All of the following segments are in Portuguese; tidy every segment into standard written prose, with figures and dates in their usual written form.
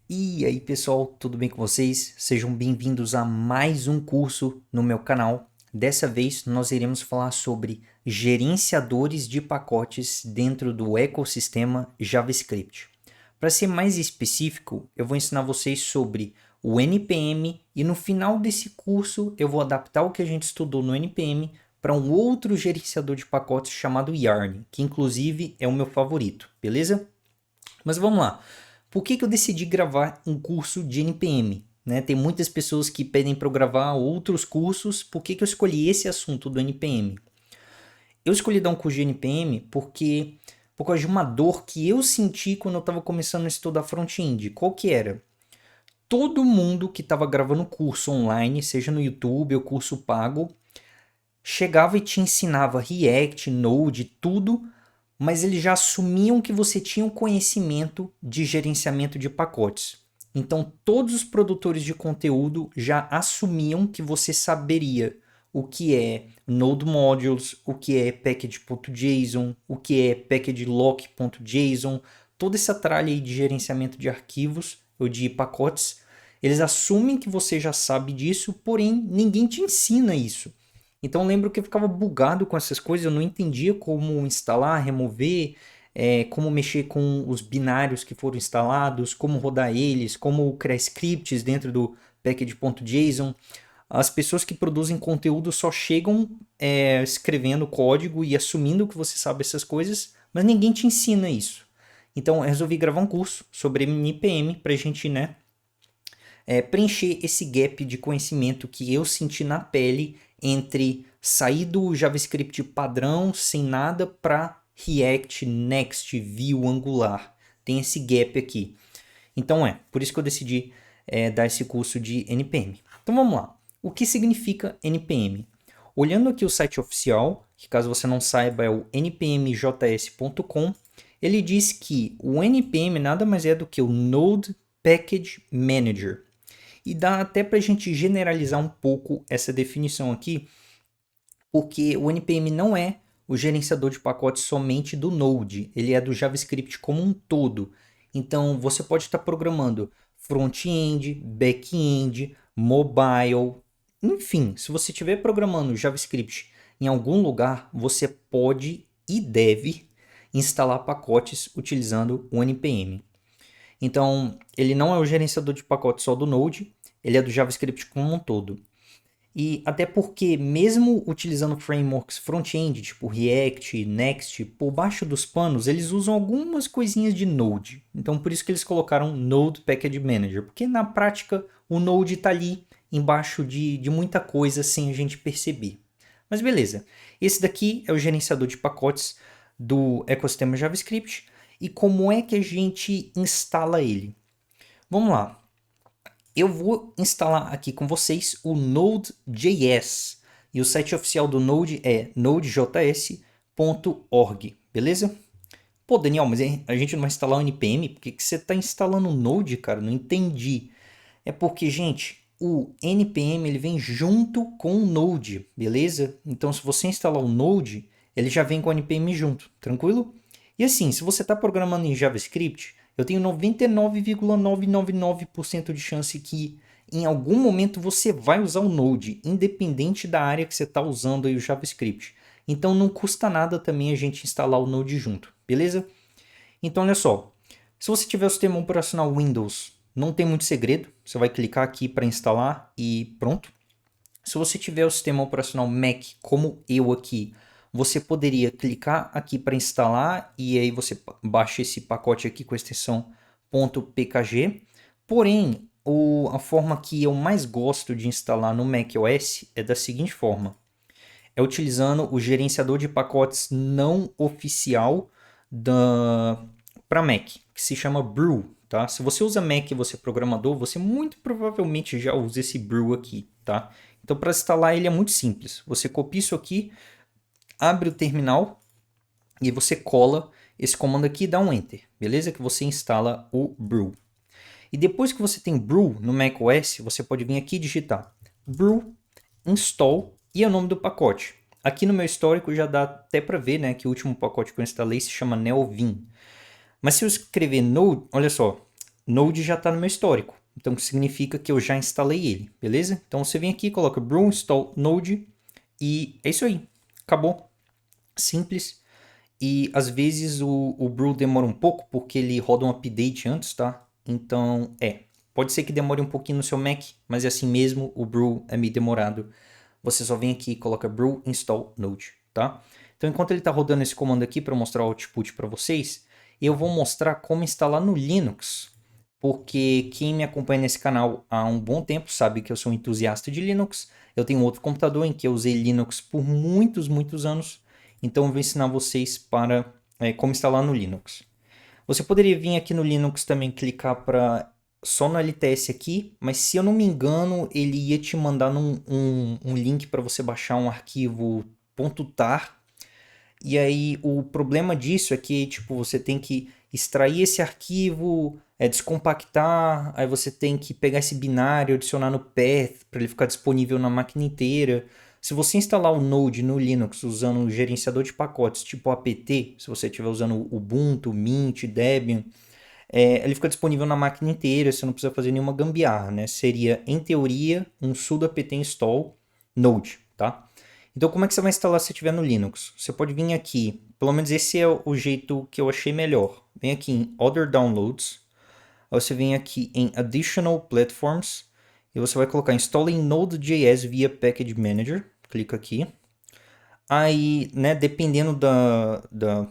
E aí, pessoal, tudo bem com vocês? Sejam bem-vindos a mais um curso no meu canal. Dessa vez, nós iremos falar sobre gerenciadores de pacotes dentro do ecossistema JavaScript. Para ser mais específico, eu vou ensinar vocês sobre o NPM e no final desse curso eu vou adaptar o que a gente estudou no NPM para um outro gerenciador de pacotes chamado Yarn, que inclusive é o meu favorito, beleza? Mas vamos lá. Por que eu decidi gravar um curso de NPM? Né? Tem muitas pessoas que pedem para eu gravar outros cursos. Por que eu escolhi esse assunto do NPM? Eu escolhi dar um curso de NPM porque por causa de uma dor que eu senti quando eu estava começando a estudar front-end. Qual que era? Todo mundo que estava gravando curso online, seja no YouTube ou curso pago, chegava e te ensinava React, Node, tudo, mas eles já assumiam que você tinha um conhecimento de gerenciamento de pacotes. Então, todos os produtores de conteúdo já assumiam que você saberia o que é Node Modules, o que é package.json, o que é packagelock.json, toda essa tralha aí de gerenciamento de arquivos ou de pacotes. Eles assumem que você já sabe disso, porém ninguém te ensina isso. Então eu lembro que eu ficava bugado com essas coisas, eu não entendia como instalar, remover, como mexer com os binários que foram instalados, como rodar eles, como criar scripts dentro do package.json. As pessoas que produzem conteúdo só chegam escrevendo código e assumindo que você sabe essas coisas, mas ninguém te ensina isso. Então eu resolvi gravar um curso sobre NPM para a gente, né, preencher esse gap de conhecimento que eu senti na pele entre sair do JavaScript padrão sem nada para React, Next, Vue, Angular. Tem esse gap aqui. Então por isso que eu decidi dar esse curso de NPM. Então vamos lá. O que significa NPM? Olhando aqui o site oficial, que caso você não saiba é o npmjs.com, ele diz que o NPM nada mais é do que o Node Package Manager. E dá até para a gente generalizar um pouco essa definição aqui, porque o NPM não é o gerenciador de pacotes somente do Node, ele é do JavaScript como um todo. Então você pode estar programando front-end, back-end, mobile, enfim, se você estiver programando JavaScript em algum lugar, você pode e deve instalar pacotes utilizando o NPM. Então, ele não é o gerenciador de pacotes só do Node, ele é do JavaScript como um todo. E até porque, mesmo utilizando frameworks front-end, tipo React, Next, por baixo dos panos, eles usam algumas coisinhas de Node. Então, por isso que eles colocaram Node Package Manager, porque na prática o Node está ali embaixo de muita coisa sem a gente perceber. Mas beleza, esse daqui é o gerenciador de pacotes do ecossistema JavaScript. E como é que a gente instala ele? Vamos lá. Eu vou instalar aqui com vocês o Node.js. E o site oficial do Node é nodejs.org, beleza? Pô, Daniel, mas a gente não vai instalar o NPM? Por que você está instalando o Node, cara? Não entendi. É porque, gente, o NPM ele vem junto com o Node, beleza? Então, se você instalar o Node, ele já vem com o NPM junto, tranquilo? E assim, se você está programando em JavaScript, eu tenho 99,999% de chance que em algum momento você vai usar o Node, independente da área que você está usando aí o JavaScript. Então não custa nada também a gente instalar o Node junto, beleza? Então olha só, se você tiver o sistema operacional Windows, não tem muito segredo, você vai clicar aqui para instalar e pronto. Se você tiver o sistema operacional Mac, como eu aqui, você poderia clicar aqui para instalar e aí você baixa esse pacote aqui com a extensão .pkg. Porém, a forma que eu mais gosto de instalar no macOS é da seguinte forma. É utilizando o gerenciador de pacotes não oficial para Mac, que se chama Brew. Tá? Se você usa Mac e você é programador, você muito provavelmente já usa esse Brew aqui. Tá? Então, para instalar ele é muito simples. Você copia isso aqui, abre o terminal e você cola esse comando aqui e dá um Enter. Beleza? Que você instala o Brew. E depois que você tem Brew no macOS, você pode vir aqui e digitar Brew install e é o nome do pacote. Aqui no meu histórico já dá até para ver, né, que o último pacote que eu instalei se chama Neovim. Mas se eu escrever Node, olha só, Node já está no meu histórico. Então, significa que eu já instalei ele, beleza? Então, você vem aqui, coloca brew install node e é isso aí. Acabou. Simples. E às vezes o brew demora um pouco porque ele roda um update antes, tá? Então, pode ser que demore um pouquinho no seu Mac, mas é assim mesmo, o brew é meio demorado. Você só vem aqui e coloca brew install node, tá? Então, enquanto ele está rodando esse comando aqui para mostrar o output para vocês, eu vou mostrar como instalar no Linux, porque quem me acompanha nesse canal há um bom tempo sabe que eu sou um entusiasta de Linux. Eu tenho outro computador em que eu usei Linux por muitos, muitos anos, então eu vou ensinar vocês para como instalar no Linux. Você poderia vir aqui no Linux também clicar para só no LTS aqui, mas se eu não me engano, ele ia te mandar um link para você baixar um arquivo .tar. E aí o problema disso é que tipo, você tem que extrair esse arquivo, descompactar, aí você tem que pegar esse binário, adicionar no path para ele ficar disponível na máquina inteira. Se você instalar o Node no Linux usando um gerenciador de pacotes tipo apt, se você estiver usando Ubuntu, Mint, Debian, ele fica disponível na máquina inteira, você não precisa fazer nenhuma gambiarra, né? Seria, em teoria, um sudo apt install node, tá? Então, como é que você vai instalar se estiver no Linux? Você pode vir aqui, pelo menos esse é o jeito que eu achei melhor. Vem aqui em Other Downloads, aí você vem aqui em Additional Platforms, e você vai colocar Installing Node.js via Package Manager, clica aqui. Aí, né, dependendo da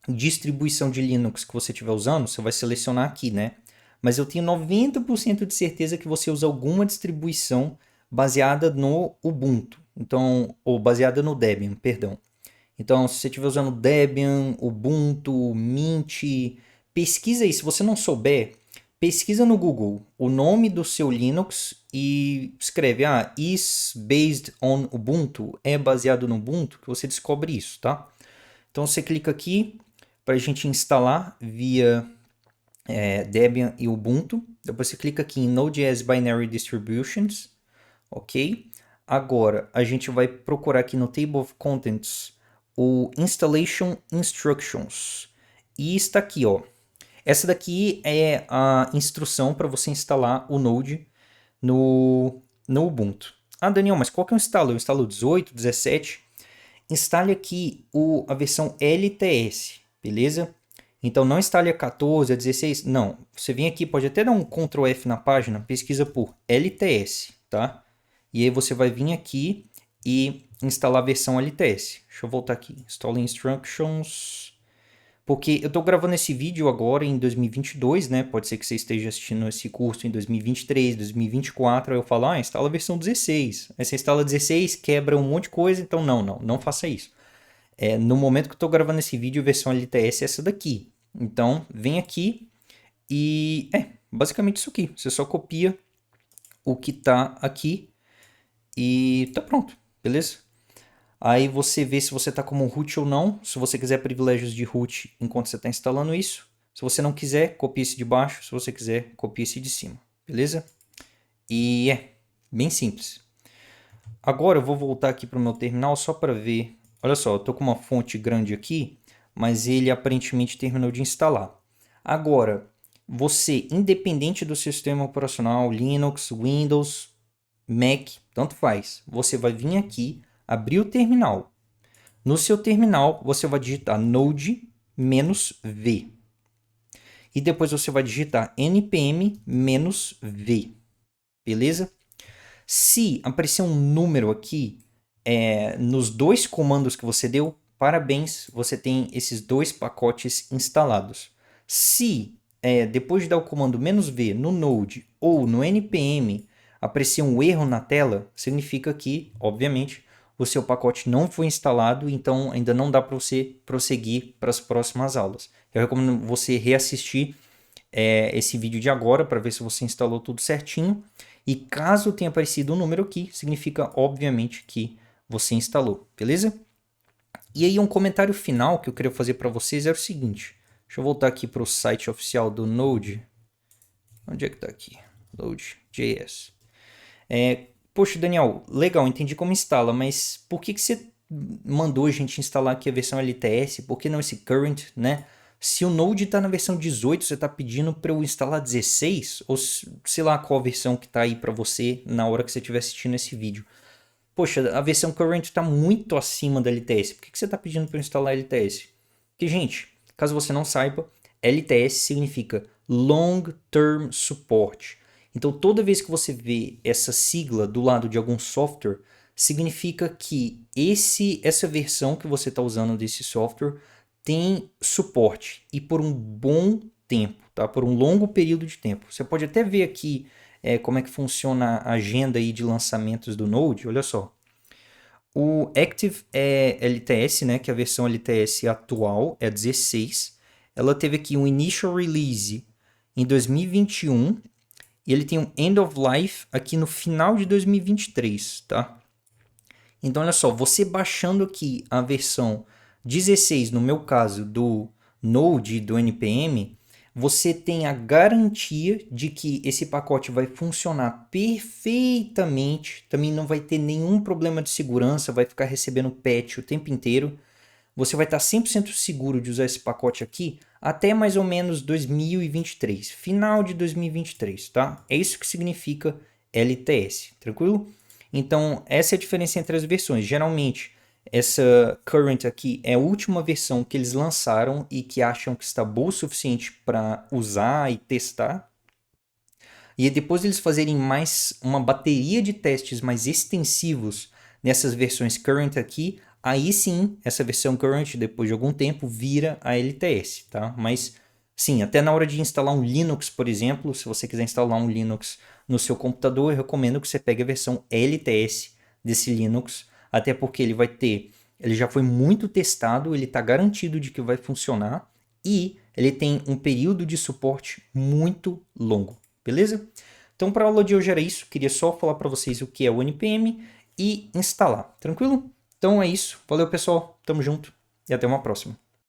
distribuição de Linux que você estiver usando, você vai selecionar aqui, né? Mas eu tenho 90% de certeza que você usa alguma distribuição baseada no Ubuntu, então, ou baseada no Debian, perdão. Então, se você estiver usando Debian, Ubuntu, Mint, pesquisa aí. Se você não souber, pesquisa no Google o nome do seu Linux e escreve, is based on Ubuntu, é baseado no Ubuntu, que você descobre isso, tá? Então, você clica aqui para a gente instalar via Debian e Ubuntu. Depois você clica aqui em Node.js Binary Distributions, ok? Agora, a gente vai procurar aqui no Table of Contents o Installation Instructions. E está aqui, ó. Essa daqui é a instrução para você instalar o Node no Ubuntu. Ah, Daniel, mas qual que eu instalo? Eu instalo 18, 17? Instale aqui a versão LTS, beleza? Então não instale a 14, a 16, não. Você vem aqui, pode até dar um Ctrl F na página, pesquisa por LTS, tá? E aí você vai vir aqui e instalar a versão LTS. Deixa eu voltar aqui, Install Instructions. Porque eu estou gravando esse vídeo agora em 2022, né? Pode ser que você esteja assistindo esse curso em 2023, 2024. Aí eu falo, instala a versão 16. Aí você instala 16, quebra um monte de coisa. Então, não faça isso. No momento que eu estou gravando esse vídeo, a versão LTS é essa daqui. Então, vem aqui e basicamente isso aqui. Você só copia o que está aqui e tá pronto, beleza? Aí você vê se você está como root ou não. Se você quiser privilégios de root enquanto você está instalando isso. Se você não quiser, copie esse de baixo. Se você quiser, copie esse de cima. Beleza? E bem simples. Agora eu vou voltar aqui para o meu terminal só para ver. Olha só, eu estou com uma fonte grande aqui, mas ele aparentemente terminou de instalar. Agora, você, independente do sistema operacional, Linux, Windows, Mac, tanto faz. Você vai vir aqui, abrir o terminal. No seu terminal, você vai digitar node-v. E depois você vai digitar npm-v. Beleza? Se aparecer um número aqui nos dois comandos que você deu, parabéns, você tem esses dois pacotes instalados. Se depois de dar o comando "-v" no node ou no npm aparecer um erro na tela, significa que, obviamente, o seu pacote não foi instalado, então ainda não dá para você prosseguir para as próximas aulas. Eu recomendo você reassistir esse vídeo de agora para ver se você instalou tudo certinho. E caso tenha aparecido um número aqui, significa, obviamente, que você instalou, beleza? E aí um comentário final que eu queria fazer para vocês é o seguinte. Deixa eu voltar aqui para o site oficial do Node. Onde é que está aqui? Node.js. Poxa, Daniel, legal, entendi como instala, mas por que você mandou a gente instalar aqui a versão LTS? Por que não esse current, né? Se o Node está na versão 18, você está pedindo para eu instalar 16, ou sei lá qual a versão que está aí para você na hora que você estiver assistindo esse vídeo. Poxa, a versão current está muito acima da LTS. Por que você está pedindo para eu instalar LTS? Porque, gente, caso você não saiba, LTS significa Long Term Support. Então, toda vez que você vê essa sigla do lado de algum software, significa que essa versão que você está usando desse software tem suporte e por um bom tempo, tá? Por um longo período de tempo. Você pode até ver aqui como é que funciona a agenda aí de lançamentos do Node. Olha só. O Active LTS, né, que é a versão LTS atual, é 16. Ela teve aqui um Initial Release em 2021 e ele tem um End of Life aqui no final de 2023, tá? Então, olha só, você baixando aqui a versão 16, no meu caso, do Node, do NPM, você tem a garantia de que esse pacote vai funcionar perfeitamente, também não vai ter nenhum problema de segurança, vai ficar recebendo patch o tempo inteiro. Você vai estar 100% seguro de usar esse pacote aqui até mais ou menos 2023, final de 2023, tá? É isso que significa LTS, tranquilo? Então, essa é a diferença entre as versões. Geralmente, essa current aqui é a última versão que eles lançaram e que acham que está boa o suficiente para usar e testar. E depois eles fazerem mais uma bateria de testes mais extensivos nessas versões current aqui, aí sim, essa versão current, depois de algum tempo, vira a LTS, tá? Mas, sim, até na hora de instalar um Linux, por exemplo, se você quiser instalar um Linux no seu computador, eu recomendo que você pegue a versão LTS desse Linux, até porque ele já foi muito testado, ele está garantido de que vai funcionar e ele tem um período de suporte muito longo, beleza? Então, para a aula de hoje era isso, queria só falar para vocês o que é o NPM e instalar, tranquilo? Então é isso, valeu pessoal, tamo junto e até uma próxima.